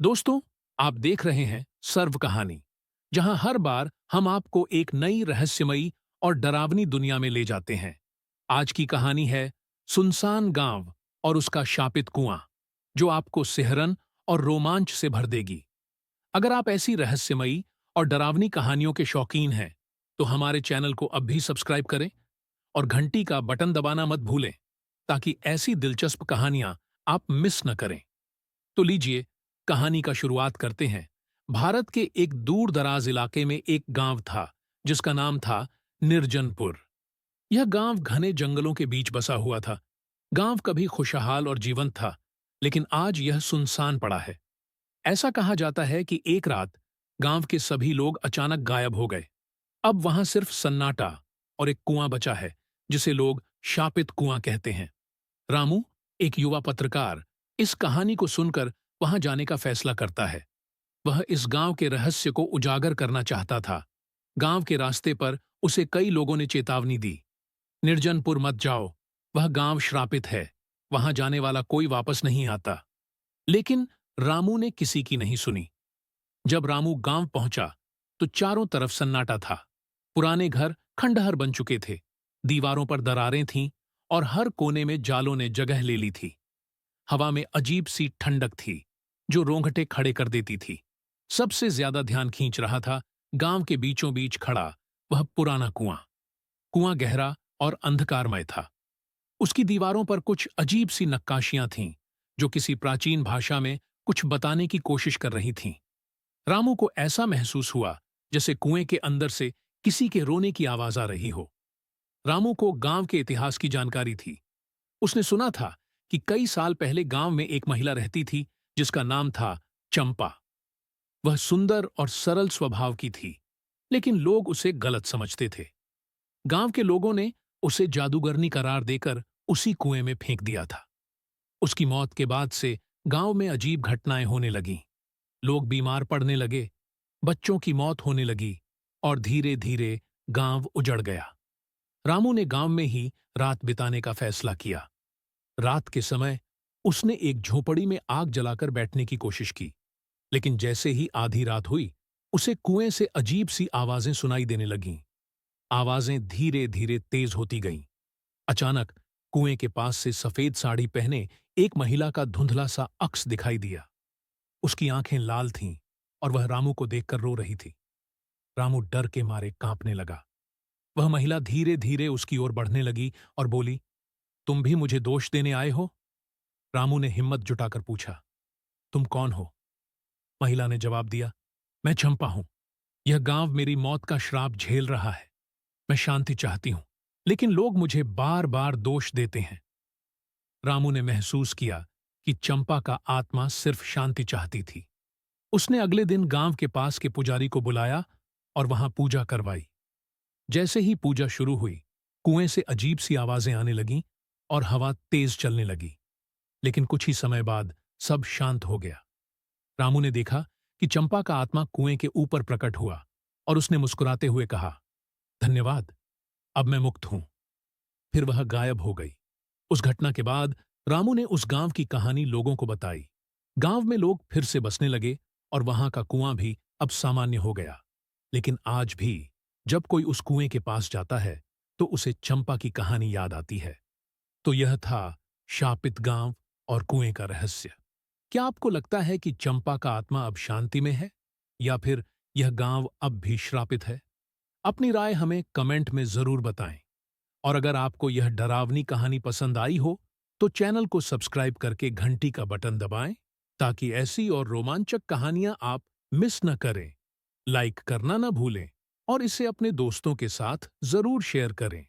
दोस्तों, आप देख रहे हैं सर्व कहानी, जहां हर बार हम आपको एक नई रहस्यमयी और डरावनी दुनिया में ले जाते हैं। आज की कहानी है सुनसान गांव और उसका शापित कुआं, जो आपको सिहरन और रोमांच से भर देगी। अगर आप ऐसी रहस्यमयी और डरावनी कहानियों के शौकीन हैं, तो हमारे चैनल को अब भी सब्सक्राइब करें और घंटी का बटन दबाना मत भूलें, ताकि ऐसी दिलचस्प कहानियां आप मिस न करें। तो लीजिए, कहानी का शुरुआत करते हैं। भारत के एक दूर दराज इलाके में एक गांव था, जिसका नाम था निर्जनपुर। यह गांव घने जंगलों के बीच बसा हुआ था। गांव कभी खुशहाल और जीवंत था, लेकिन आज यह सुनसान पड़ा है। ऐसा कहा जाता है कि एक रात गांव के सभी लोग अचानक गायब हो गए। अब वहां सिर्फ सन्नाटा और एक कुआं बचा है, जिसे लोग शापित कुआं कहते हैं। रामू, एक युवा पत्रकार, इस कहानी को सुनकर वहां जाने का फैसला करता है। वह इस गांव के रहस्य को उजागर करना चाहता था। गांव के रास्ते पर उसे कई लोगों ने चेतावनी दी, निर्जनपुर मत जाओ, वह गांव श्रापित है, वहां जाने वाला कोई वापस नहीं आता। लेकिन रामू ने किसी की नहीं सुनी। जब रामू गांव पहुंचा, तो चारों तरफ सन्नाटा था। पुराने घर खंडहर बन चुके थे, दीवारों पर दरारें थीं और हर कोने में जालों ने जगह ले ली थी। हवा में अजीब सी ठंडक थी, जो रोंगटे खड़े कर देती थी। सबसे ज्यादा ध्यान खींच रहा था गांव के बीचों बीच खड़ा वह पुराना कुआं। कुआं गहरा और अंधकारमय था। उसकी दीवारों पर कुछ अजीब सी नक्काशियां थीं, जो किसी प्राचीन भाषा में कुछ बताने की कोशिश कर रही थीं। रामू को ऐसा महसूस हुआ जैसे कुएं के अंदर से किसी के रोने की आवाज आ रही हो। रामू को गांव के इतिहास की जानकारी थी। उसने सुना था कि कई साल पहले गांव में एक महिला रहती थी, जिसका नाम था चंपा। वह सुंदर और सरल स्वभाव की थी, लेकिन लोग उसे गलत समझते थे। गांव के लोगों ने उसे जादूगरनी करार देकर उसी कुएं में फेंक दिया था। उसकी मौत के बाद से गांव में अजीब घटनाएं होने लगीं। लोग बीमार पड़ने लगे, बच्चों की मौत होने लगी और धीरे धीरे गांव उजड़ गया। रामू ने गांव में ही रात बिताने का फैसला किया। रात के समय उसने एक झोपड़ी में आग जलाकर बैठने की कोशिश की, लेकिन जैसे ही आधी रात हुई, उसे कुएं से अजीब सी आवाजें सुनाई देने लगीं। आवाजें धीरे धीरे तेज होती गईं। अचानक कुएं के पास से सफेद साड़ी पहने एक महिला का धुंधला सा अक्स दिखाई दिया। उसकी आंखें लाल थीं और वह रामू को देखकर रो रही थी। रामू डर के मारे कांपने लगा। वह महिला धीरे धीरे उसकी ओर बढ़ने लगी और बोली, तुम भी मुझे दोष देने आए हो? रामू ने हिम्मत जुटाकर पूछा, तुम कौन हो? महिला ने जवाब दिया, मैं चंपा हूं। यह गांव मेरी मौत का श्राप झेल रहा है। मैं शांति चाहती हूं, लेकिन लोग मुझे बार बार दोष देते हैं। रामू ने महसूस किया कि चंपा का आत्मा सिर्फ शांति चाहती थी। उसने अगले दिन गांव के पास के पुजारी को बुलाया और वहां पूजा करवाई। जैसे ही पूजा शुरू हुई, कुएं से अजीब सी आवाजें आने लगीं और हवा तेज चलने लगी। लेकिन कुछ ही समय बाद सब शांत हो गया। रामू ने देखा कि चंपा का आत्मा कुएं के ऊपर प्रकट हुआ और उसने मुस्कुराते हुए कहा, धन्यवाद, अब मैं मुक्त हूं। फिर वह गायब हो गई। उस घटना के बाद रामू ने उस गांव की कहानी लोगों को बताई। गांव में लोग फिर से बसने लगे और वहां का कुआं भी अब सामान्य हो गया। लेकिन आज भी जब कोई उस कुएं के पास जाता है, तो उसे चंपा की कहानी याद आती है। तो यह था शापित गांव और कुएं का रहस्य। क्या आपको लगता है कि चंपा का आत्मा अब शांति में है, या फिर यह गांव अब भी श्रापित है? अपनी राय हमें कमेंट में जरूर बताएं। और अगर आपको यह डरावनी कहानी पसंद आई हो, तो चैनल को सब्सक्राइब करके घंटी का बटन दबाएं, ताकि ऐसी और रोमांचक कहानियां आप मिस न करें। लाइक करना न भूलें और इसे अपने दोस्तों के साथ जरूर शेयर करें।